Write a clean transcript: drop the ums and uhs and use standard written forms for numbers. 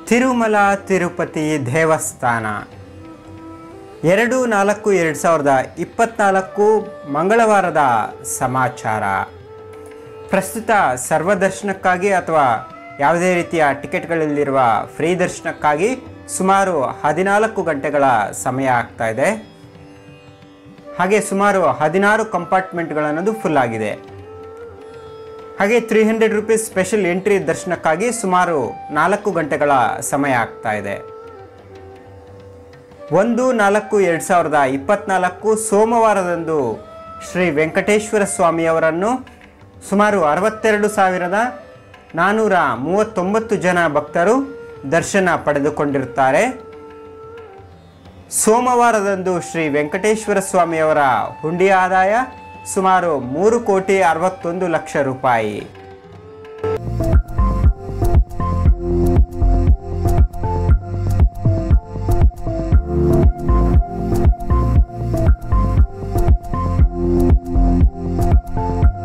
ತಿರುಮಲ ತಿರುಪತಿ ದೇವಸ್ಥಾನ 2/4/2024 ಮಂಗಳವಾರದ ಸಮಾಚಾರ. ಪ್ರಸ್ತುತ ಸರ್ವದರ್ಶನಕ್ಕಾಗಿ ಅಥವಾ ಯಾವುದೇ ರೀತಿಯ ಟಿಕೆಟ್ಗಳಲ್ಲಿರುವ ಫ್ರೀ ದರ್ಶನಕ್ಕಾಗಿ ಸುಮಾರು 14 ಗಂಟೆಗಳ ಸಮಯ ಆಗ್ತಾ ಇದೆ. ಹಾಗೆ ಸುಮಾರು 16 ಕಂಪಾರ್ಟ್ಮೆಂಟ್ಗಳನ್ನೋದು ಫುಲ್ ಆಗಿದೆ. ಹಾಗೆ 300 ರೂಪೀಸ್ ಸ್ಪೆಷಲ್ ಎಂಟ್ರಿ ದರ್ಶನಕ್ಕಾಗಿ ಸುಮಾರು 4 ಗಂಟೆಗಳ ಸಮಯ ಆಗ್ತಾ ಇದೆ. 1/4/2024 ಸೋಮವಾರದಂದು ಶ್ರೀ ವೆಂಕಟೇಶ್ವರ ಸ್ವಾಮಿಯವರನ್ನು ಸುಮಾರು 62,439 ಜನ ಭಕ್ತರು ದರ್ಶನ ಪಡೆದುಕೊಂಡಿರುತ್ತಾರೆ. ಸೋಮವಾರದಂದು ಶ್ರೀ ವೆಂಕಟೇಶ್ವರ ಸ್ವಾಮಿಯವರ ಹುಂಡಿ ಆದಾಯ ಸುಮಾರು 3,61,00,000 ರೂಪಾಯಿ.